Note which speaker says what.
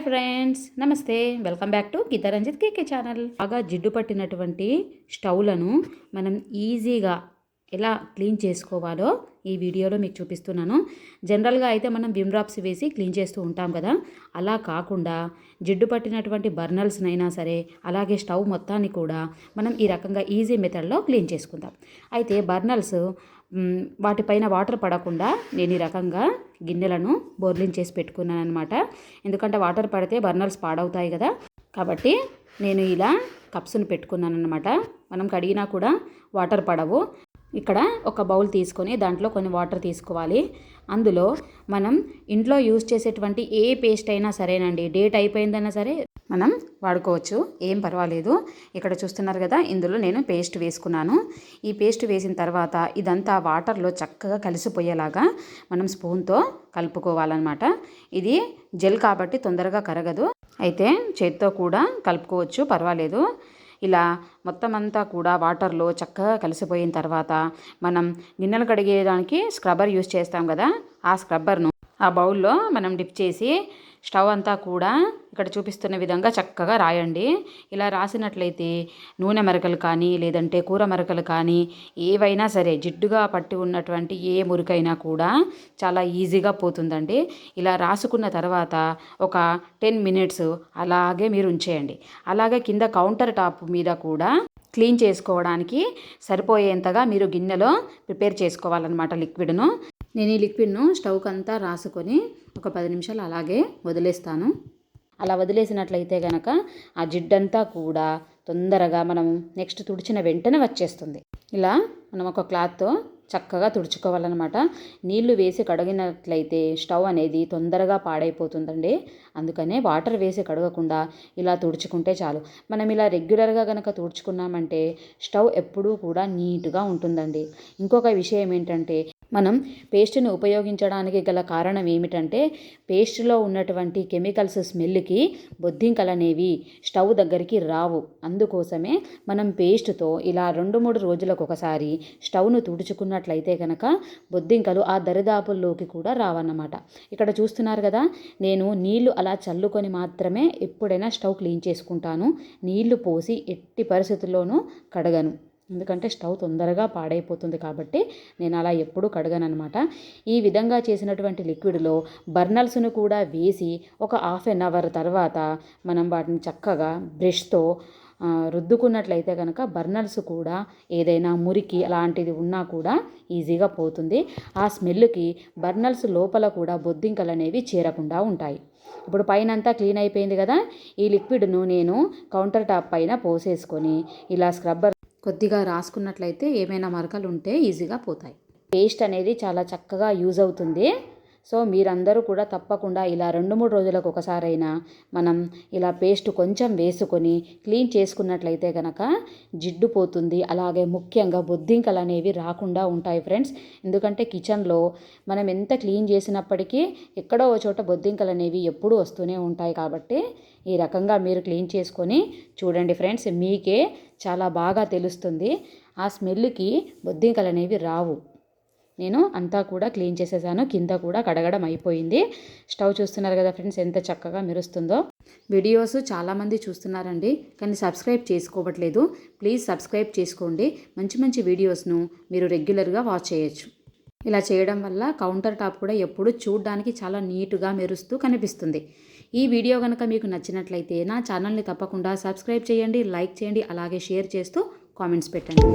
Speaker 1: Friends, నమస్తే. Welcome back to Geeta Ranjith KK channel. బాగా జిడ్డు పట్టినటువంటి స్టవ్లను మనం ఈజీగా ఎలా క్లీన్ చేసుకోవాలో ఈ వీడియోలో మీకు చూపిస్తున్నాను. జనరల్గా అయితే మనం విమ్ డ్రాప్స్ వేసి క్లీన్ చేస్తూ ఉంటాం కదా, అలా కాకుండా జిడ్డు పట్టినటువంటి బర్నల్స్నైనా సరే, అలాగే స్టవ్ మొత్తాన్ని కూడా మనం ఈ రకంగా ఈజీ మెథడ్లో క్లీన్ చేసుకుందాం. అయితే బర్నల్స్ వాటిపైన వాటర్ పడకుండా నేను ఈ రకంగా గిన్నెలను బోర్లించేసి పెట్టుకున్నాను అనమాట. ఎందుకంటే వాటర్ పడితే బర్నర్స్ పాడవుతాయి కదా, కాబట్టి నేను ఇలా కప్స్ను పెట్టుకున్నాను అనమాట. మనం కడిగినా కూడా వాటర్ పడవు. ఇక్కడ ఒక బౌల్ తీసుకొని దాంట్లో కొన్ని వాటర్ తీసుకోవాలి. అందులో మనం ఇంట్లో యూజ్ చేసేటువంటి ఏ పేస్ట్ అయినా సరేనండి, డేట్ అయిపోయిందన్నా సరే మనం వాడుకోవచ్చు, ఏం పర్వాలేదు. ఇక్కడ చూస్తున్నారు కదా, ఇందులో నేను పేస్ట్ వేసుకున్నాను. ఈ పేస్ట్ వేసిన తర్వాత ఇదంతా వాటర్లో చక్కగా కలిసిపోయేలాగా మనం స్పూన్తో కలుపుకోవాలన్నమాట. ఇది జెల్ కాబట్టి తొందరగా కరగదు, అయితే చేత్తో కూడా కలుపుకోవచ్చు, పర్వాలేదు. ఇలా మొత్తం అంతా కూడా వాటర్లో చక్కగా కలిసిపోయిన తర్వాత మనం గిన్నెలు కడిగేయడానికి స్క్రబ్బర్ యూజ్ చేస్తాం కదా, ఆ స్క్రబ్బర్ను ఆ బౌల్లో మనం డిప్ చేసి స్టవ్ అంతా కూడా ఇక్కడ చూపిస్తున్న విధంగా చక్కగా రాయండి. ఇలా రాసినట్లయితే నూనె మరకలు కానీ, లేదంటే కూర మరకలు కానీ, ఏవైనా సరే జిడ్డుగా పట్టి ఉన్నటువంటి ఏ మురికైనా కూడా చాలా ఈజీగా పోతుందండి. ఇలా రాసుకున్న తర్వాత ఒక 10 మినిట్స్ అలాగే మీరు ఉంచేయండి. అలాగే కింద కౌంటర్ టాప్ మీద కూడా క్లీన్ చేసుకోవడానికి సరిపోయేంతగా మీరు గిన్నెలో ప్రిపేర్ చేసుకోవాలన్నమాట లిక్విడ్ను. నేను ఈ లిక్విడ్ను స్టవ్కి అంతా రాసుకొని ఒక 10 నిమిషాలు అలాగే వదిలేస్తాను. అలా వదిలేసినట్లయితే కనుక ఆ జిడ్డంతా కూడా తొందరగా మనం నెక్స్ట్ తుడిచిన వెంటనే వచ్చేస్తుంది. ఇలా మనం ఒక క్లాత్తో చక్కగా తుడుచుకోవాలన్నమాట. నీళ్లు వేసి కడిగినట్లయితే స్టవ్ అనేది తొందరగా పాడైపోతుందండి. అందుకనే వాటర్ వేసి కడగకుండా ఇలా తుడుచుకుంటే చాలు. మనం ఇలా రెగ్యులర్గా కనుక తుడుచుకున్నామంటే స్టవ్ ఎప్పుడూ కూడా నీట్గా ఉంటుందండి. ఇంకొక విషయం ఏంటంటే, మనం పేస్ట్ని ఉపయోగించడానికి గల కారణం ఏమిటంటే, పేస్ట్లో ఉన్నటువంటి కెమికల్స్ స్మెల్కి బొద్దింకలు అనేవి స్టవ్ దగ్గరికి రావు. అందుకోసమే మనం పేస్ట్తో ఇలా 2-3 రోజులకు ఒకసారి స్టవ్ను తుడుచుకున్నట్లయితే కనుక బొద్దింకలు ఆ దరిదాపుల్లోకి కూడా రావన్నమాట. ఇక్కడ చూస్తున్నారు కదా, నేను నీళ్లు అలా చల్లుకొని మాత్రమే ఎప్పుడైనా స్టవ్ క్లీన్ చేసుకుంటాను. నీళ్లు పోసి ఎట్టి పరిస్థితుల్లోనూ కడగను, ఎందుకంటే స్టవ్ తొందరగా పాడైపోతుంది కాబట్టి నేను అలా ఎప్పుడూ కడగనమాట. ఈ విధంగా చేసినటువంటి లిక్విడ్లో బర్నల్స్ను కూడా వేసి ఒక 1/2 అవర్ తర్వాత మనం వాటిని చక్కగా బ్రష్తో రుద్దుకున్నట్లయితే కనుక బర్నర్స్ కూడా ఏదైనా మురికి అలాంటిది ఉన్నా కూడా ఈజీగా పోతుంది. ఆ స్మెల్కి బర్నర్స్ లోపల కూడా బొద్దింకలు అనేవి చేరకుండా ఉంటాయి. ఇప్పుడు పైనంతా క్లీన్ అయిపోయింది కదా, ఈ లిక్విడ్ను నేను కౌంటర్ టాప్ పైన పోసేసుకొని ఇలా స్క్రబ్బర్ కొద్దిగా రాసుకున్నట్లయితే ఏమైనా మరకలు ఉంటే ఈజీగా పోతాయి. పేస్ట్ అనేది చాలా చక్కగా యూజ్ అవుతుంది. సో మీరందరూ కూడా తప్పకుండా ఇలా 2-3 రోజులకు ఒకసారైనా మనం ఇలా పేస్ట్ కొంచెం వేసుకొని క్లీన్ చేసుకున్నట్లయితే కనుక జిడ్డు పోతుంది. అలాగే ముఖ్యంగా బొద్దింకలు అనేవి రాకుండా ఉంటాయి ఫ్రెండ్స్. ఎందుకంటే కిచెన్లో మనం ఎంత క్లీన్ చేసినప్పటికీ ఎక్కడో ఒక చోట బొద్దింకలు అనేవి ఎప్పుడూ వస్తూనే ఉంటాయి. కాబట్టి ఈ రకంగా మీరు క్లీన్ చేసుకొని చూడండి ఫ్రెండ్స్, మీకే చాలా బాగా తెలుస్తుంది. ఆ స్మెల్కి బొద్దింకలు అనేవి రావు. నేను అంతా కూడా క్లీన్ చేసేసాను, కింద కూడా కడగడం అయిపోయింది. స్టవ్ చూస్తున్నారు కదా ఫ్రెండ్స్, ఎంత చక్కగా మెరుస్తుందో. వీడియోస్ చాలామంది చూస్తున్నారండి, కానీ సబ్స్క్రైబ్ చేసుకోవట్లేదు. ప్లీజ్ సబ్స్క్రైబ్ చేసుకోండి. మంచి మంచి వీడియోస్ను మీరు రెగ్యులర్గా వాచ్ చేయొచ్చు. ఇలా చేయడం వల్ల కౌంటర్ టాప్ కూడా ఎప్పుడు చూడడానికి చాలా నీట్గా మెరుస్తూ కనిపిస్తుంది. ఈ వీడియో కనుక మీకు నచ్చినట్లయితే నా ఛానల్ని తప్పకుండా సబ్స్క్రైబ్ చేయండి, లైక్ చేయండి, అలాగే షేర్ చేస్తూ కామెంట్స్ పెట్టండి.